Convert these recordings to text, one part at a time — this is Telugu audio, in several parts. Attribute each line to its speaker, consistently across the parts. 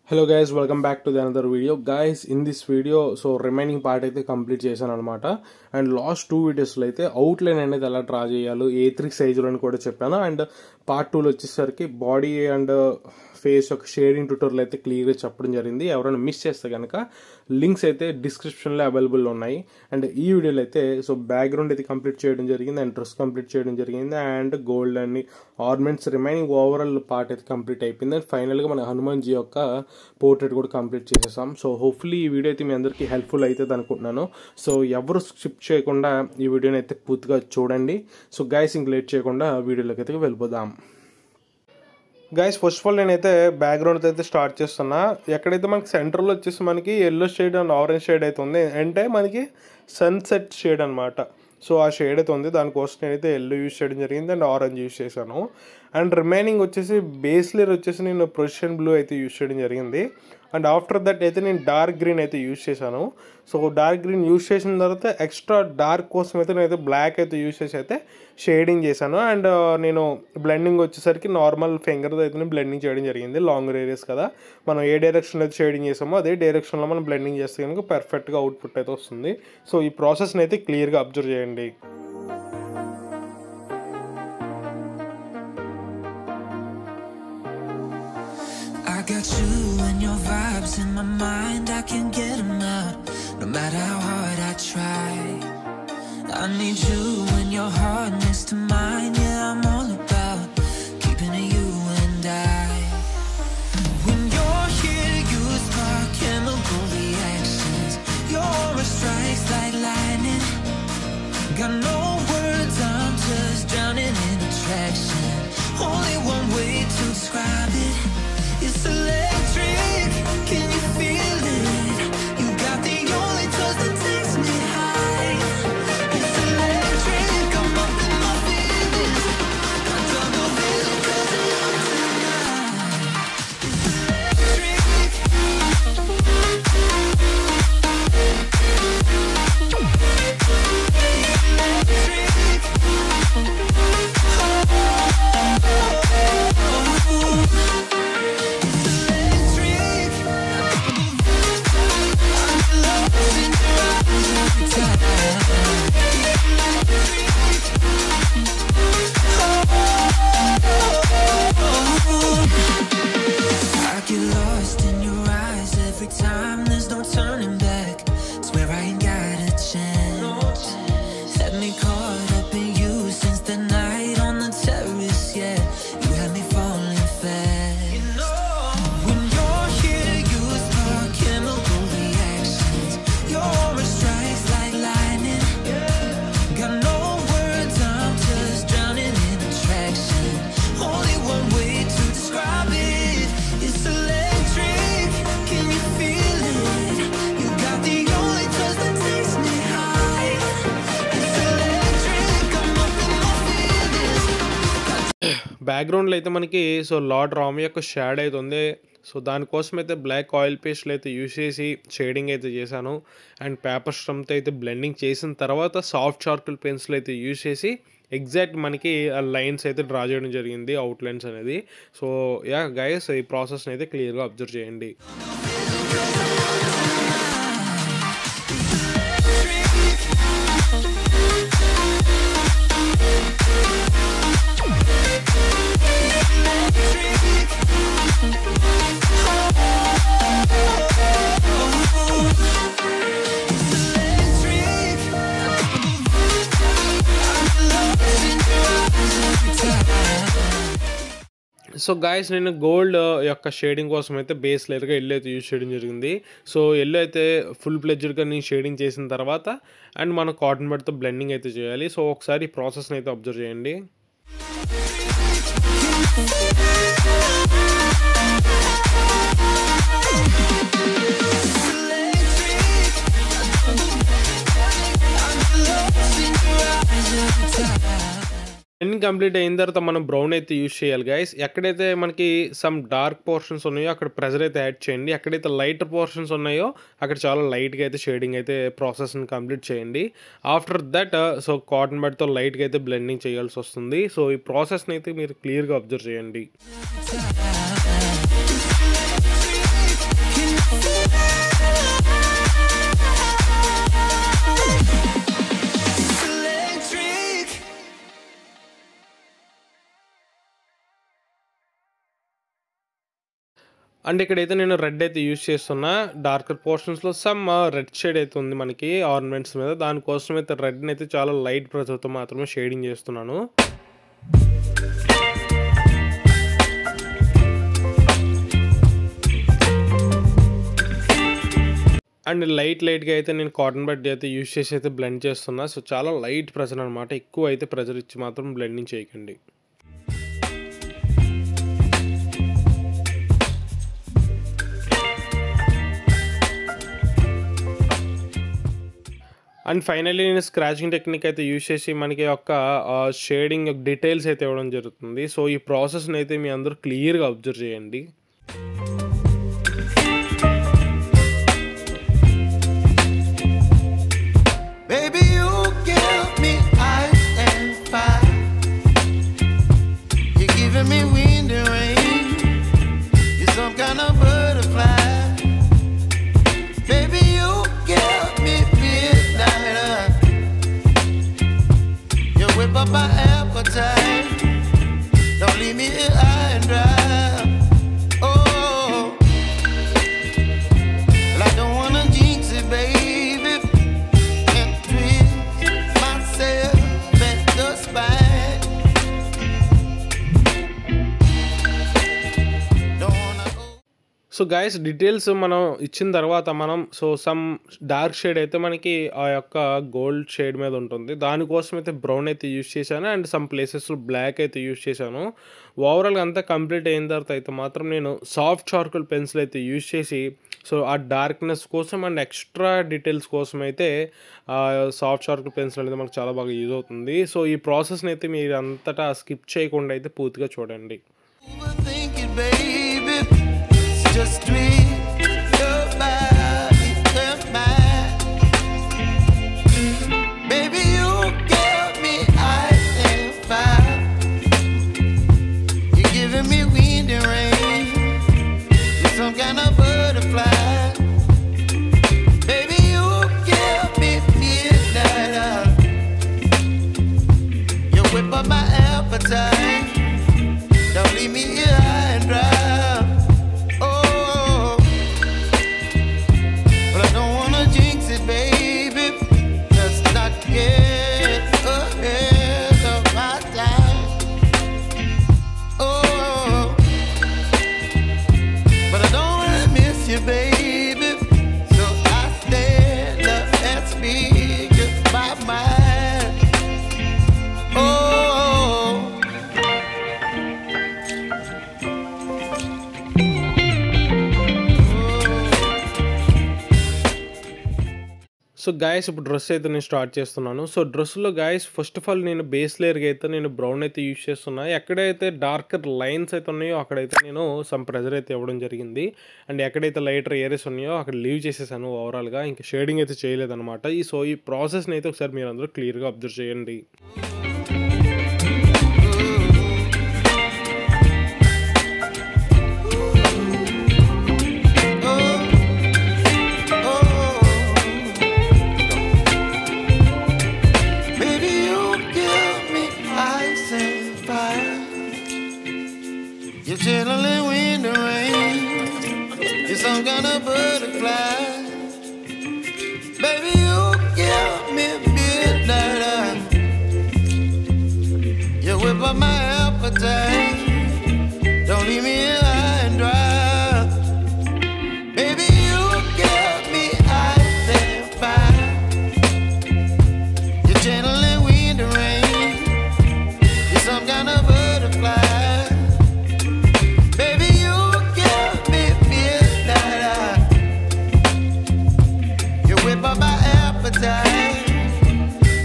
Speaker 1: Hello guys, welcome back to the another video. Guys, in this video remaining part అయితే కంప్లీట్ చేశాను అనమాట. అండ్ లాస్ట్ 2 వీడియోస్లో అయితే అవుట్లైన్ అనేది ఎలా డ్రా చేయాలో A3 సైజులో అని కూడా చెప్పాను. అండ్ పార్ట్ 2లో వచ్చేసరికి బాడీ అండ్ ఫేస్ యొక్క షేడింగ్ ట్యూటోరియల్ అయితే క్లియర్గా చెప్పడం జరిగింది. ఎవరైనా మిస్ చేస్తే కనుక లింక్స్ అయితే డిస్క్రిప్షన్లో అవైలబుల్ ఉన్నాయి. అండ్ ఈ వీడియోలో అయితే బ్యాక్గ్రౌండ్ అయితే కంప్లీట్ చేయడం జరిగింది, అండ్ డ్రెస్ కంప్లీట్ చేయడం జరిగింది, అండ్ గోల్డ్ అన్ని ఆర్నమెంట్స్ రిమైనింగ్ ఓవరాల్ పార్ట్ అయితే కంప్లీట్ అయిపోయింది. అండ్ ఫైనల్గా మన హనుమాన్ జీ యొక్క పోర్ట్రేట్ కూడా కంప్లీట్ చేసేసాం. సో హోప్ఫుల్లీ ఈ వీడియో అయితే మీ అందరికీ హెల్ప్ఫుల్ అవుతుంది అనుకుంటున్నాను. సో ఎవరు స్కిప్ చేయకుండా ఈ వీడియోని అయితే పూర్తిగా చూడండి. సో గైస్ ఇంక లేట్ చేయకుండా వీడియోలోకి అయితే వెళ్ళిపోదాం. గైస్ ఫస్ట్ ఆఫ్ ఆల్ నేనైతే బ్యాక్గ్రౌండ్ అయితే స్టార్ట్ చేస్తున్నా. ఎక్కడైతే మనకి సెంటర్లో వచ్చేసి మనకి yellow shade and orange shade అయితే ఉంది, అంటే మనకి సన్సెట్ షేడ్ అనమాట. సో ఆ షేడ్ అయితే ఉంది, దానికోసం నేనైతే ఎల్లో యూజ్ చేయడం జరిగింది అండ్ ఆరెంజ్ యూజ్ చేశాను. అండ్ రిమైనింగ్ వచ్చేసి బేస్ లేయర్ వచ్చేసి నేను ప్రొజెక్షన్ బ్లూ అయితే యూజ్ చేయడం జరిగింది. అండ్ ఆఫ్టర్ దట్ అయితే నేను డార్క్ గ్రీన్ అయితే యూజ్ చేశాను. సో డార్క్ గ్రీన్ యూజ్ చేసిన తర్వాత ఎక్స్ట్రా డార్క్ కోసం అయితే నేనైతే బ్లాక్ అయితే యూజ్ చేసి అయితే షేడింగ్ చేశాను. అండ్ నేను బ్లెండింగ్ వచ్చేసరికి నార్మల్ ఫింగర్తో అయితే బ్లెండింగ్ చేయడం జరిగింది. లాంగ్ ఏరియాస్ కదా, మనం ఏ డైరెక్షన్లో అయితే షేడింగ్ చేసామో అదే డైరెక్షన్లో మనం బ్లెండింగ్ చేస్తే కనుక పర్ఫెక్ట్గా అవుట్పుట్ అయితే వస్తుంది. సో ఈ ప్రాసెస్ని అయితే క్లియర్గా అబ్జర్వ్ చేయండి.
Speaker 2: I got you and your vibes in my mind, I can't get them out, no matter how hard I try. I need you and your heart next to mine, yeah, I'm all about keeping it you and I. When you're here, you spark chemical reactions, your aura strikes like lightning. Got no words, I'm just drowning in attraction, only one way to describe it. It's electric, can you feel it? You got the only touch that takes me high. It's electric, I'm up in my feelings. Got double vision 'cause I'm up tonight. It's electric. I get lost in your eyes every time, there's no turning back. Swear I ain't got a chance. Had me caught up in you since the night on the terrace, yeah. You had me falling fast. When you're here, you spark chemical reactions, your aura strikes like lightning. Got no words, I'm just drowning in attraction, only one way to describe it. It's electric, can you feel it? You got the only touch that takes me high. It's electric, I'm up in my feelings.
Speaker 1: బ్యాక్గ్రౌండ్లో అయితే మనకి లార్డ్ రామ్ యొక్క షాడ్ అయితే ఉంది. దానికోసం అయితే బ్లాక్ ఆయిల్ పేస్ట్లు అయితే యూజ్ చేసి షేడింగ్ అయితే చేశాను. అండ్ పేపర్ స్టంప్తో అయితే బ్లెండింగ్ చేసిన తర్వాత సాఫ్ట్ చార్కోల్ పెన్సిల్ అయితే యూజ్ చేసి ఎగ్జాక్ట్ మనకి ఆ లైన్స్ అయితే డ్రా చేయడం జరిగింది, అవుట్లైన్స్ అనేది. సో యా గైస్, ఈ ప్రాసెస్ని అయితే క్లియర్గా అబ్జర్వ్ చేయండి. సో గాయస్, నేను గోల్డ్ యొక్క షేడింగ్ కోసం అయితే బేస్ లేయర్గా ఎల్లో అయితే యూజ్ చేయడం జరిగింది. సో ఎల్లో అయితే ఫుల్ ప్లెడ్జర్గా నేను షేడింగ్ చేసిన తర్వాత అండ్ మనం కాటన్ బడ్తో బ్లెండింగ్ అయితే చేయాలి. సో ఒకసారి ఈ ప్రాసెస్ని అయితే అబ్జర్వ్ చేయండి. బ్లెండింగ్ కంప్లీట్ అయిన తర్వాత మనం బ్రౌన్ అయితే యూజ్ చేయాలి గైస్. ఎక్కడైతే మనకి సమ్ డార్క్ పోర్షన్స్ ఉన్నాయో అక్కడ ప్రెజర్ అయితే యాడ్ చేయండి, ఎక్కడైతే లైట్ పోర్షన్స్ ఉన్నాయో అక్కడ చాలా లైట్గా అయితే షేడింగ్ అయితే ప్రాసెస్ని కంప్లీట్ చేయండి. ఆఫ్టర్ దట్ కాటన్ బడ్తో లైట్గా అయితే బ్లెండింగ్ చేయాల్సి వస్తుంది. సో ఈ ప్రాసెస్ని అయితే మీరు క్లియర్గా అబ్జర్వ్ చేయండి. అండ్ ఇక్కడైతే నేను రెడ్ అయితే యూజ్ చేస్తున్నా. డార్కర్ పోర్షన్స్లో సమ్ రెడ్ షేడ్ అయితే ఉంది మనకి ఆర్నమెంట్స్ మీద. దానికోసం అయితే రెడ్ని అయితే చాలా లైట్ ప్రెజర్తో మాత్రమే షేడింగ్ చేస్తున్నాను. అండ్ లైట్గా అయితే నేను కాటన్ బడ్ అయితే యూజ్ చేసి అయితే బ్లెండ్ చేస్తున్నా. సో చాలా లైట్ ప్రెజర్ అనమాట, ఎక్కువ అయితే ప్రెజర్ ఇచ్చి మాత్రం బ్లెండింగ్ చేయకండి. అండ్ ఫైనల్లీ నేను స్క్రాచింగ్ టెక్నిక్ అయితే యూజ్ చేసి మనకి యొక్క షేడింగ్ డీటెయిల్స్ అయితే ఇవ్వడం జరుగుతుంది. సో ఈ ప్రాసెస్ని అయితే మీ అందరూ క్లియర్గా అబ్జర్వ్ చేయండి. సో గైస్ డీటెయిల్స్ మనం ఇచ్చిన తర్వాత మనం సమ్ డార్క్ షేడ్ అయితే మనకి ఆ యొక్క గోల్డ్ షేడ్ మీద ఉంటుంది. దానికోసం అయితే బ్రౌన్ అయితే యూజ్ చేశాను అండ్ సమ్ ప్లేసెస్లో బ్లాక్ అయితే యూజ్ చేశాను. ఓవరాల్గా అంతా కంప్లీట్ అయిన తర్వాత అయితే మాత్రం నేను సాఫ్ట్ చార్కోల్ పెన్సిల్ అయితే యూజ్ చేసి ఆ డార్క్నెస్ కోసం అండ్ ఎక్స్ట్రా డీటెయిల్స్ కోసం అయితే సాఫ్ట్ చార్కోల్ పెన్సిల్ అనేది మనకు చాలా బాగా యూజ్ అవుతుంది. సో ఈ ప్రాసెస్ని అయితే మీరు అంతటా స్కిప్ చేయకుండా అయితే పూర్తిగా చూడండి. Just tweet your body and mine. Baby, you give me ice and fire. You're giving me wind and rain. You're some kind of butterfly. Baby, you give me midnight. You whip up my appetite. Don't leave me here high and dry. So guys ఇప్పుడు డ్రెస్ అయితే నేను స్టార్ట్ చేస్తున్నాను. సో డ్రెస్లో గాయస్ ఫస్ట్ ఆఫ్ ఆల్ నేను బేస్ లేయర్గా అయితే నేను బ్రౌన్ అయితే యూజ్ చేస్తున్నా. ఎక్కడైతే డార్కర్ లైన్స్ అయితే ఉన్నాయో అక్కడైతే నేను సమ్ ప్రెజర్ అయితే ఇవ్వడం జరిగింది. అండ్ ఎక్కడైతే లైటర్ ఏరియాస్ ఉన్నాయో అక్కడ లీవ్ చేసేసాను ఓవరాల్గా, ఇంకా షేడింగ్ అయితే చేయలేదన్నమాట. ఈ ప్రాసెస్ని అయితే ఒకసారి మీరు అందరూ క్లియర్గా అబ్జర్వ్ చేయండి.
Speaker 2: You're chilling wind and rain. You're some kind of butterfly. Baby, you give me midnight. You whip up my appetite. Don't leave me high and dry. Baby, you give me ice and fire. You're chilling wind and rain. You're some kind of butterfly.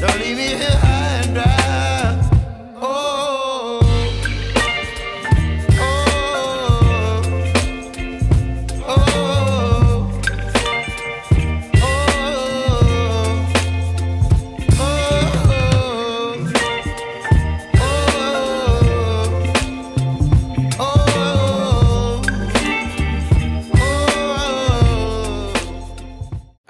Speaker 2: Don't leave me here high and dry. Oh,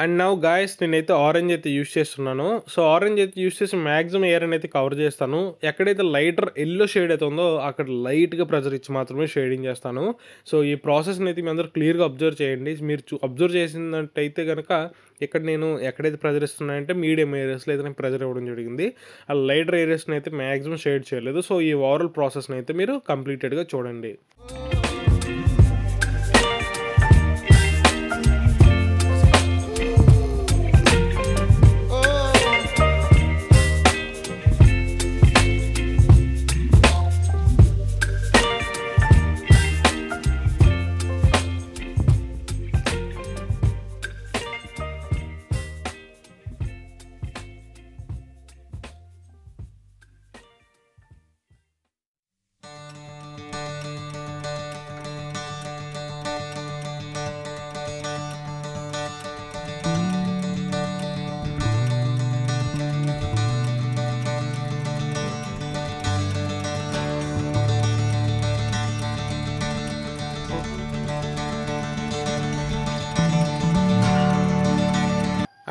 Speaker 1: and now guys నేనైతే ఆరెంజ్ అయితే యూస్ చేస్తున్నాను. సో ఆరెంజ్ అయితే యూస్ చేసి మ్యాక్సిమం ఏరియాని అయితే కవర్ చేస్తాను. ఎక్కడైతే లైటర్ ఎల్లో షేడ్ అయితే ఉందో అక్కడ లైట్గా ప్రెజర్ ఇచ్చి మాత్రమే షేడింగ్ చేస్తాను. సో ఈ ప్రాసెస్ని అయితే మీ అందరూ క్లియర్గా అబ్జర్వ్ చేయండి. మీరు అబ్జర్వ్ చేసినట్టయితే కనుక ఇక్కడ నేను ఎక్కడైతే ప్రెజర్ ఇస్తున్నానంటే మీడియం ఏరియాస్లో అయితే నేను ప్రెజర్ ఇవ్వడం జరిగింది. ఆ లైటర్ ఏరియాస్ని అయితే మ్యాక్సిమం షేడ్ చేయలేదు. సో ఈ ఓవరాల్ ప్రాసెస్ని అయితే మీరు కంప్లీటెడ్గా చూడండి.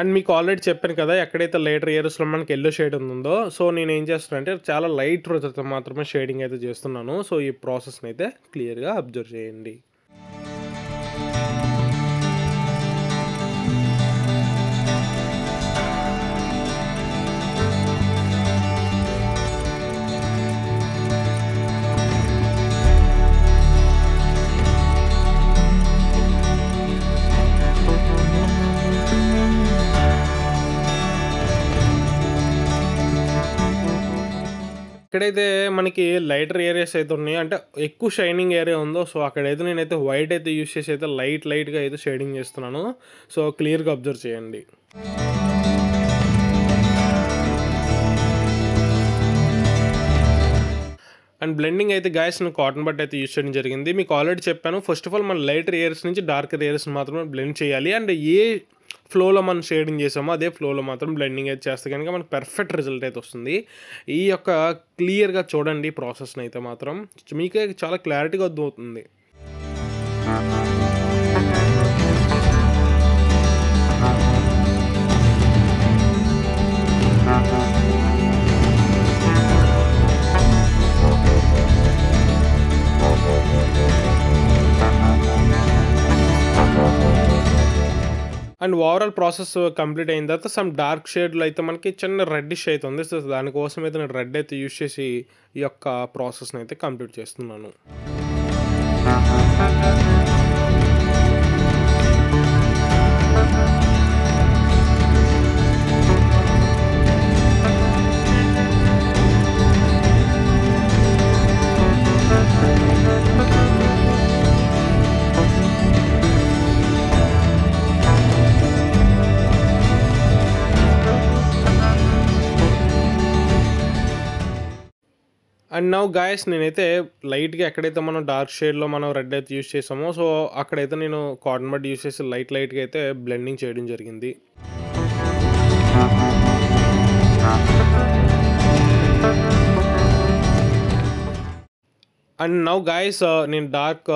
Speaker 1: అండ్ మీకు ఆల్రెడీ చెప్పాను కదా ఎక్కడైతే లైటర్ ఏరియాస్లో మనకి ఎల్లో షేడ్ ఉందో, సో నేను ఏం చేస్తానంటే చాలా లైట్ రోజుతో మాత్రమే షేడింగ్ అయితే చేస్తున్నాను. సో ఈ ప్రాసెస్ని అయితే క్లియర్గా అబ్జర్వ్ చేయండి. ఎక్కడైతే మనకి లైటర్ ఏరియాస్ అయితే ఉన్నాయో అంటే ఎక్కువ షైనింగ్ ఏరియా ఉందో, సో అక్కడైతే నేనైతే వైట్ అయితే యూస్ చేసి అయితే లైట్గా అయితే షేడింగ్ చేస్తున్నాను. సో క్లియర్గా అబ్జర్వ్ చేయండి. అండ్ బ్లెండింగ్ అయితే గాయస్ నేను కాటన్ బట్ అయితే యూస్ చేయడం జరిగింది. మీకు ఆల్రెడీ చెప్పాను, ఫస్ట్ ఆఫ్ ఆల్ మన లైటర్ ఏరియాస్ నుంచి డార్కర్ ఏరియాస్ మాత్రమే బ్లెండ్ చేయాలి. అండ్ ఏ ఫ్లోలో మనం షేడింగ్ చేసామో అదే ఫ్లోలో మాత్రం బ్లెండింగ్ అయితే చేస్తే కనుక మనకు పర్ఫెక్ట్ రిజల్ట్ అయితే వస్తుంది. ఈ యొక్క క్లియర్గా చూడండి ప్రాసెస్ని అయితే మాత్రం మీకే చాలా క్లారిటీగా అర్థమవుతుంది. అండ్ ఓవరాల్ ప్రాసెస్ కంప్లీట్ అయిన తర్వాత సమ్ డార్క్ షేడ్లో అయితే మనకి చిన్న రెడ్డిష్ అవుతుంది. సో దానికోసం అయితే నేను రెడ్ అయితే యూస్ చేసి ఈ యొక్క ప్రాసెస్ని అయితే కంప్లీట్ చేస్తున్నాను. అండ్ నౌ గాయస్ నేనైతే లైట్గా ఎక్కడైతే మనం డార్క్ షేడ్లో మనం రెడ్ అయితే యూస్ చేసామో, సో అక్కడైతే నేను కాటన్ బడ్ యూస్ చేసి లైట్గా అయితే బ్లెండింగ్ చేయడం జరిగింది. అండ్ నౌ గాయస్ నేను డార్క్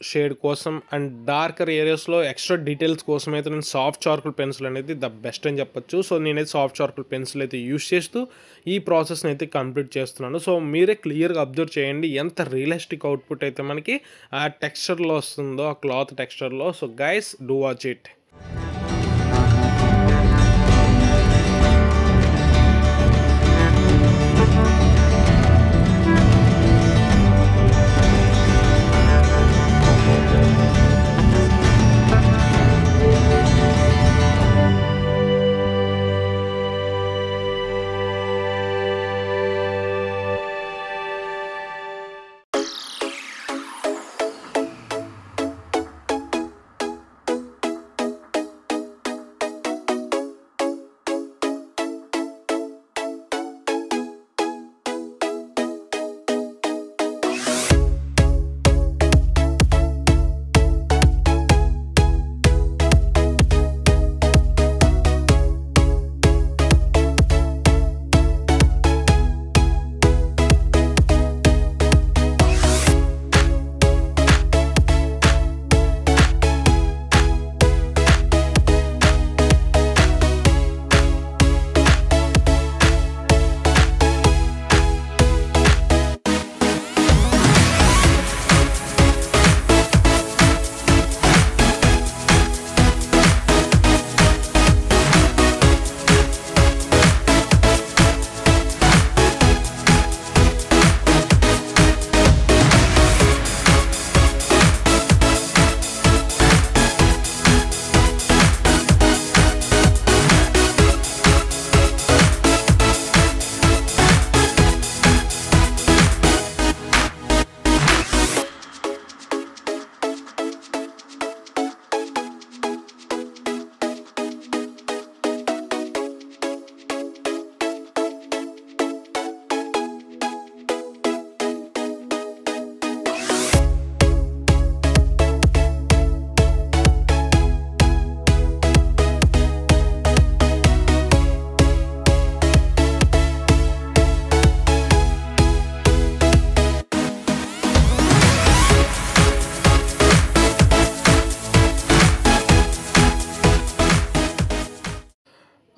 Speaker 1: షేడ్ కోసం అండ్ డార్కర్ ఏరియాస్లో ఎక్స్ట్రా డీటెయిల్స్ కోసం అయితే నేను సాఫ్ట్ చార్కోల్ పెన్సిల్ అనేది ద బెస్ట్ అని చెప్పొచ్చు. సో నేనైతే సాఫ్ట్ చార్కోల్ పెన్సిల్ అయితే యూస్ చేస్తూ ఈ ప్రాసెస్ని అయితే కంప్లీట్ చేస్తున్నాను. సో మీరే క్లియర్గా అబ్జర్వ్ చేయండి ఎంత రియలిస్టిక్ అవుట్పుట్ అయితే మనకి ఆ టెక్స్చర్లో వస్తుందో, ఆ క్లాత్ టెక్స్చర్లో. So guys do watch it.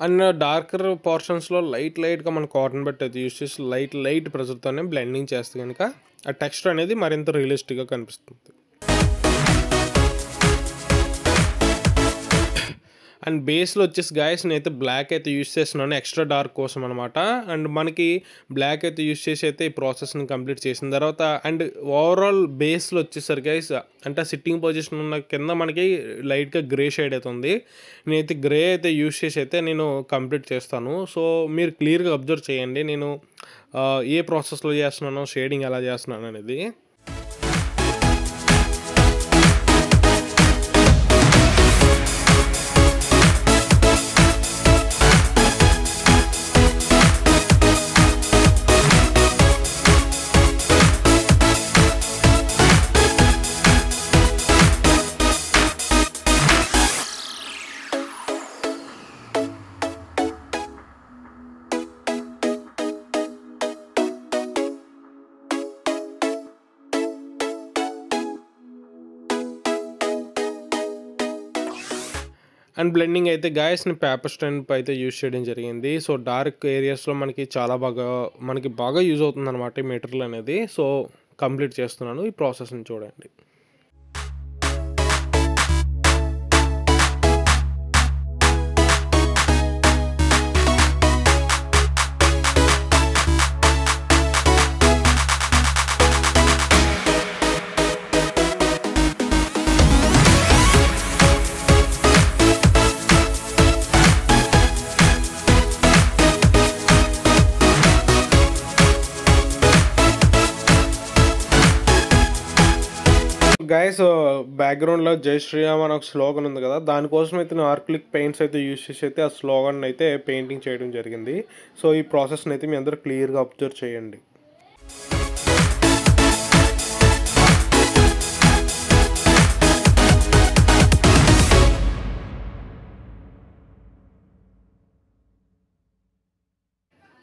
Speaker 1: And darker పోర్షన్స్లో లైట్గా మన కాటన్ బట్ అయితే యూస్ చేసి లైట్ ప్రెజర్తోనే బ్లెండింగ్ చేస్తే కనుక ఆ టెక్స్చర్ అనేది మరింత రియలిస్టిక్గా కనిపిస్తుంది. అండ్ బేస్లో వచ్చేసి గాయస్ నేనైతే బ్లాక్ అయితే యూస్ చేస్తున్నాను ఎక్స్ట్రా డార్క్ కోసం అనమాట. అండ్ మనకి బ్లాక్ అయితే యూస్ చేసి అయితే ఈ ప్రాసెస్ని కంప్లీట్ చేసిన తర్వాత అండ్ ఓవరాల్ బేస్లో వచ్చేసరికి గైస్ అంటే సిట్టింగ్ పొజిషన్ ఉన్న కింద మనకి లైట్గా గ్రే షేడ్ అయితే ఉంది. నేనైతే గ్రే అయితే యూస్ చేసి అయితే నేను కంప్లీట్ చేస్తాను. సో మీరు క్లియర్గా అబ్జర్వ్ చేయండి నేను ఏ ప్రాసెస్లో చేస్తున్నానో, షేడింగ్ ఎలా చేస్తున్నాను అనేది. అండ్ బ్లెండింగ్ అయితే గాయస్ని పేపర్ స్టాండ్ అయితే యూజ్ చేయడం జరిగింది. సో డార్క్ ఏరియాస్లో మనకి బాగా యూజ్ అవుతుంది అనమాట ఈ మెటీరియల్ అనేది. సో కంప్లీట్ చేస్తున్నాను, ఈ ప్రాసెస్ని చూడండి. గైస్ బ్యాక్గ్రౌండ్లో జై శ్రీరామ్ అని ఒక స్లోగన్ ఉంది కదా, దానికోసం అయితే నేను ఆర్క్లిక్ పెయింట్స్ అయితే యూజ్ చేసి అయితే ఆ స్లోగన్ అయితే పెయింటింగ్ చేయడం జరిగింది. సో ఈ ప్రాసెస్ని అయితే మీ అందరూ క్లియర్గా అబ్జర్వ్ చేయండి.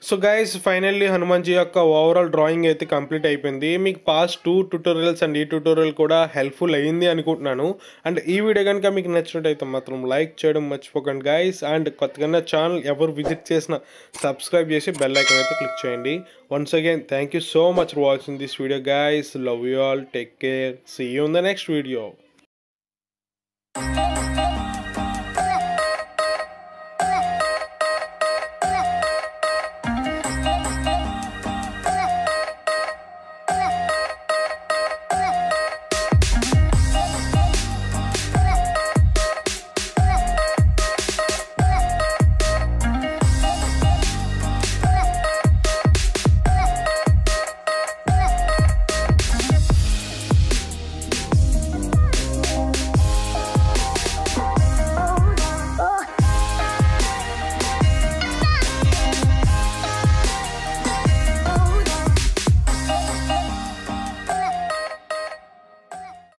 Speaker 1: సో గైస్ ఫైనల్లీ హనుమాన్జీ యొక్క ఓవరాల్ డ్రాయింగ్ అయితే కంప్లీట్ అయిపోయింది. మీకు పాస్ట్ 2 ట్యూటోరియల్స్ అండ్ ఈ ట్యూటోరియల్ కూడా హెల్ప్ఫుల్ అయ్యింది అనుకుంటున్నాను. అండ్ ఈ వీడియో కనుక మీకు నచ్చినట్టయితే మాత్రం లైక్ చేయడం మర్చిపోకండి గైస్. అండ్ కొత్తగా ఛానల్ ఎవరు విజిట్ చేసినా సబ్స్క్రైబ్ చేసి బెల్ ఐకాన్ అయితే క్లిక్ చేయండి. Once again thank you so much for watching this video guys. Love you all, take care, see you in the next video.